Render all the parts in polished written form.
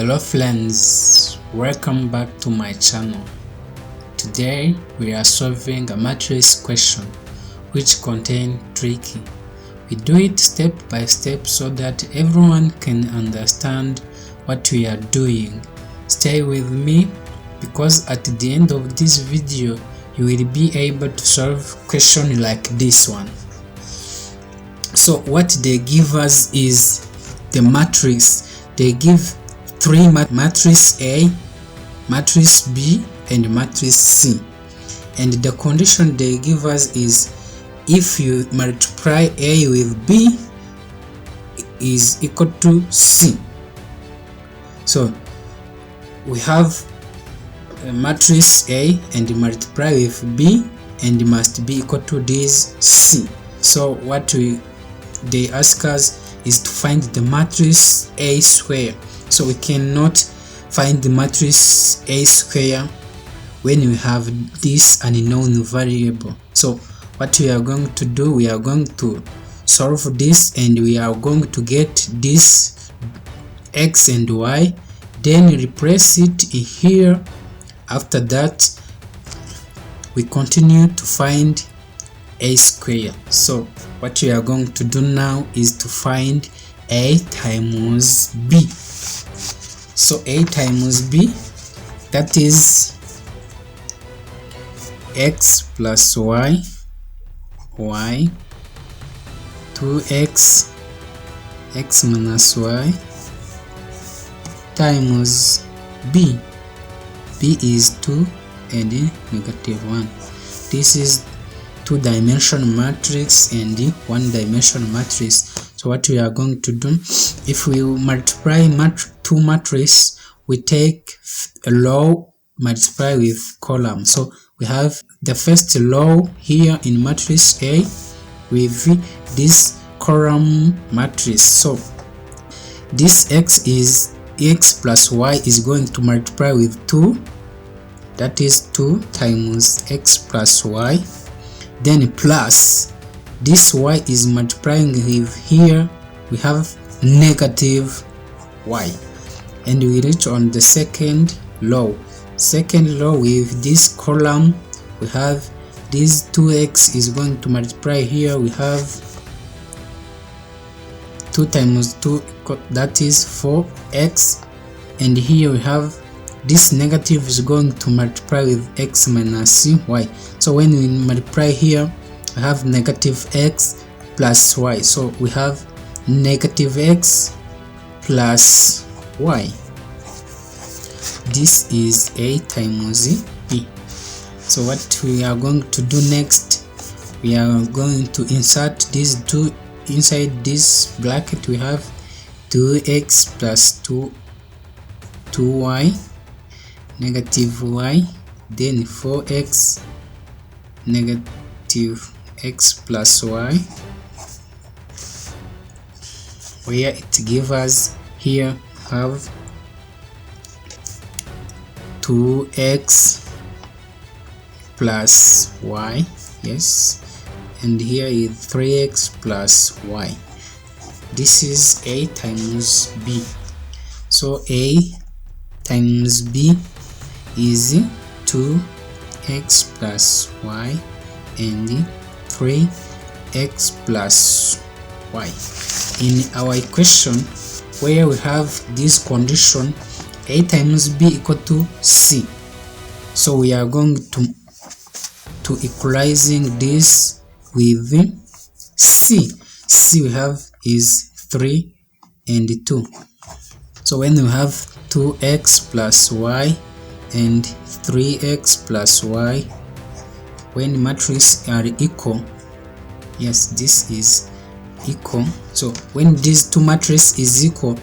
Hello friends, welcome back to my channel. Today we are solving a matrix question which contains tricky. We do it step by step so that everyone can understand what we are doing. Stay with me because at the end of this video you will be able to solve questions like this one. So what they give us is the matrix. They give three matrices: A, matrix B, and matrix C. And the condition they give us is if you multiply A with B is equal to C. So we have a matrix A and multiply with B and must be equal to this C. So what they ask us is to find the matrix A square. So we cannot find the matrix A square when we have this unknown variable. So what we are going to do, we are going to solve this and we are going to get this x and y, then replace it here. After that we continue to find A square. So what we are going to do now is to find A times B. So A times B, that is x plus y, 2x, x minus y, times B. B is 2 and -1. This is two-dimensional matrix and one-dimensional matrix. So what we are going to do, if we multiply two matrices, we take a row multiply with column. So we have the first row here in matrix A with this column matrix. So this x plus y is going to multiply with 2, that is 2 times x plus y, then plus this y is multiplying with here, we have negative y, and we reach on the second row. With this column we have this 2x is going to multiply here, we have 2 times 2, that is 4x, and here we have this negative is going to multiply with x minus y. So when we multiply here we have negative x plus y, so we have negative x plus y. This is A times B. So what we are going to do next, we are going to insert these two inside this bracket. We have 2x plus 2y, negative y, then 4x, negative x plus y, where it gives us here have 2x plus y, yes, and here is 3x plus y. This is A times B. So A times B is 2x plus y and 3x plus y. In our equation where we have this condition A times B equal to C, so we are going to equalizing this with C. C we have is 3 and 2. So when we have 2x plus y and 3x plus y, when matrices are equal, yes, this is equal. So when these two matrices is equal,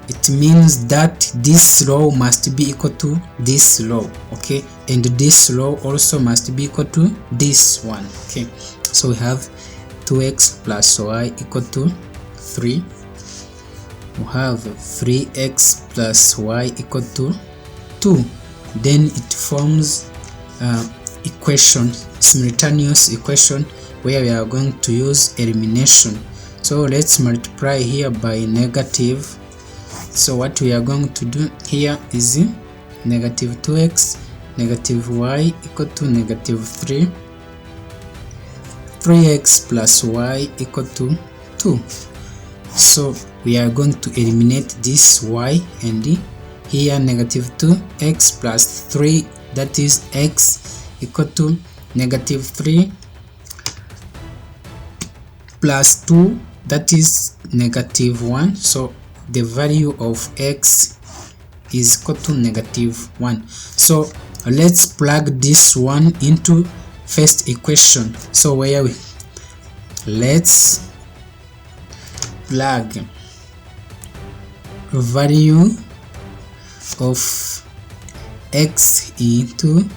it means that this row must be equal to this row, okay, and this row also must be equal to this one, okay. So we have 2x plus y equal to 3. We have 3x plus y equal to 2. Then it forms equation, simultaneous equation, where we are going to use elimination. So let's multiply here by negative So what we are going to do here is negative 2x negative y equal to negative 3, 3x plus y equal to 2. So we are going to eliminate this y, and here negative 2x plus 3, that is x equal to negative 3 plus 2, that is negative 1. So the value of x is equal to negative 1. So let's plug this one into first equation. So let's plug value of x into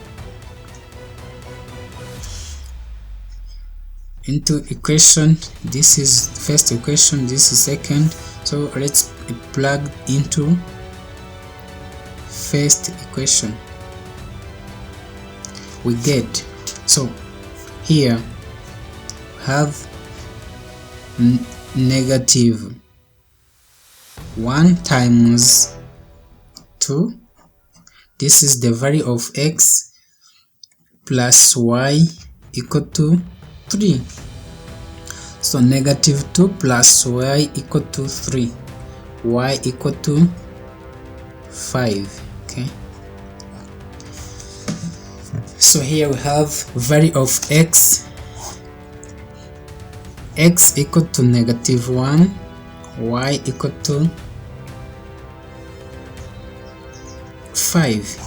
equation. This is first equation, this is second. So let's plug into first equation. We get, so here have negative 1 times 2, this is the value of x, plus y equal to 3. So negative 2 plus y equal to 3, y equal to 5. Okay, so here we have value of x equal to negative 1, y equal to 5.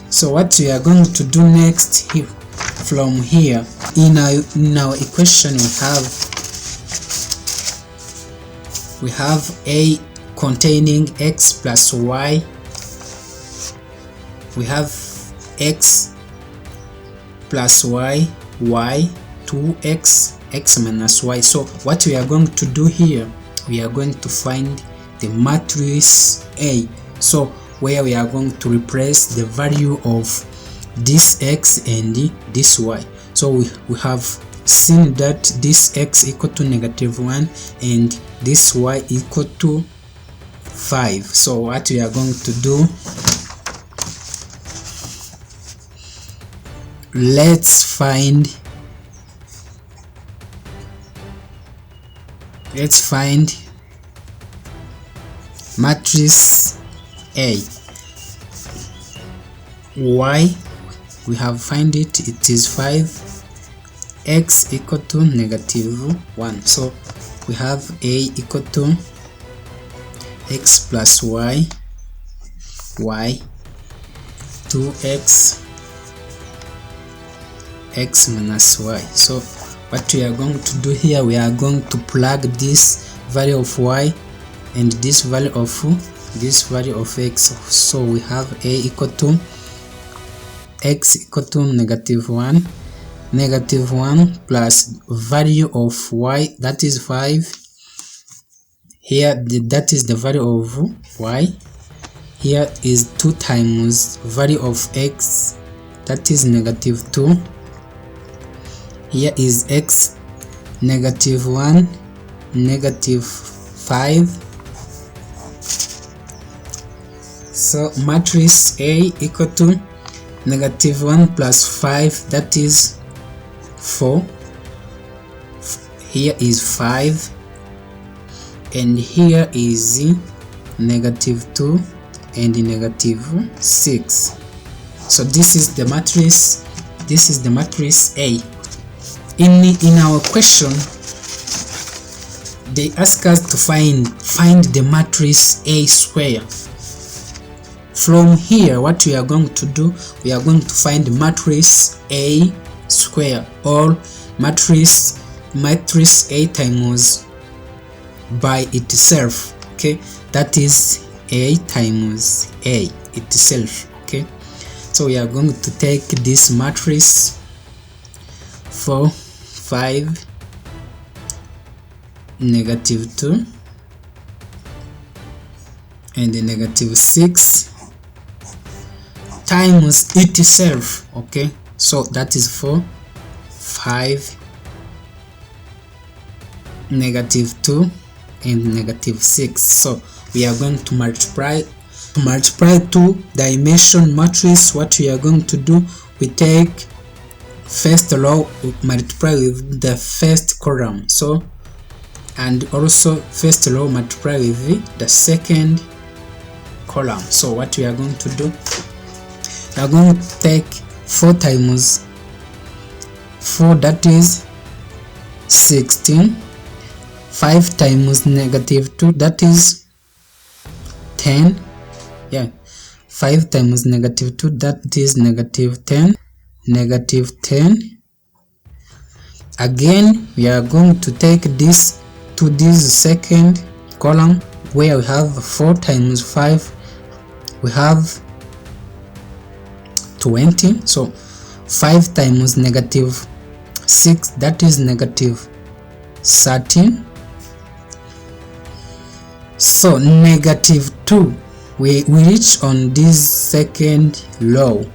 So what we are going to do next here, from here in our equation, we have a containing x plus y. We have x plus y, 2x, x minus y. So what we are going to do here, we are going to find the matrix A. So where we are going to replace the value of this x and this y. So we have seen that this x equal to negative 1 and this y equal to 5. So what we are going to do, let's find matrix A. Y, we have find it is 5, x equal to negative 1. So we have A equal to x plus y, 2x, x minus y. So what we are going to do here, we are going to plug this value of y and this value of x. So we have A equal to x equal to negative 1 plus value of y, that is 5. Here that is the value of y. Here is 2 times value of x, that is negative 2. Here is x, negative 1, negative 5. So matrix A equal to negative 1 plus 5, that is 4. Here is 5, and here is negative 2 and negative 6. So this is the matrix. This is the matrix A. In our question, they ask us to find the matrix A square. From here, what we are going to do, we are going to find matrix A square, or matrix A times by itself. Okay, that is A times A itself. Okay, so we are going to take this matrix 4, 5, negative 2 and negative 6 times itself. Okay, so that is 4, 5, negative 2 and negative 6. So we are going to multiply two dimension matrix. What we are going to do, we take first row, we multiply with the first column, so, and also first row multiply with the second column. So what we are going to do, we are going to take 4 times 4, that is 16. 5 times -2, that is 10. Yeah, 5 times -2, that is -10. -10. Again, we are going to take this to this second column where we have 4 times 5, we have 20. So 5 times -6, that is -13. So -2, we reach on this second row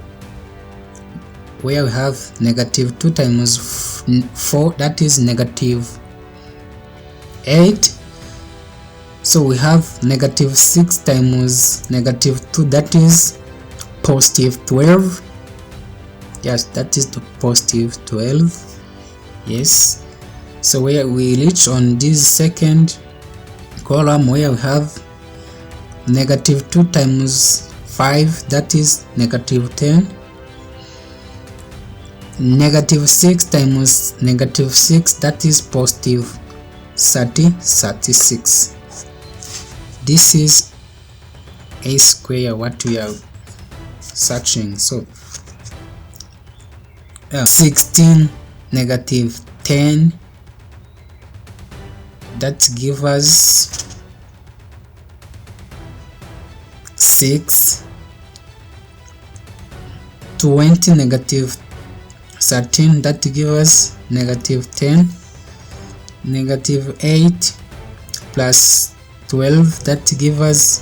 where we have -2 times 4, that is -8. So we have -6 times -2, that is +12. Yes, that is the +12. Yes, so where we reach on this second column where we have -2 times 5, that is -10. -6 times -6, that is +36. This is a square what we are searching. So 16 -10, that gives us 6. 20 -13, that gives us -10. -8 plus 12, that gives us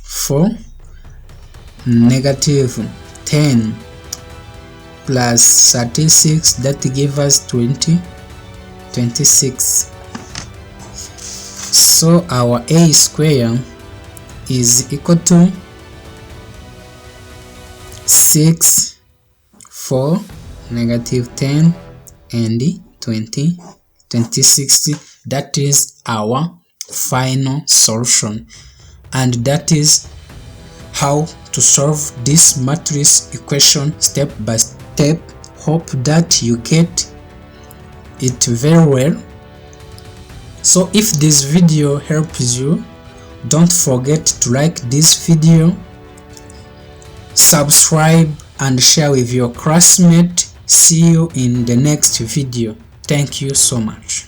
4. -10 plus 36, that gives us 26. So our a square is equal to 6, 4, -10 and 26. That is our final solution, and that is how to solve this matrix equation step by step. Hope that you get it very well. So if this video helps you, don't forget to like this video, subscribe and share with your classmates. See you in the next video. Thank you so much.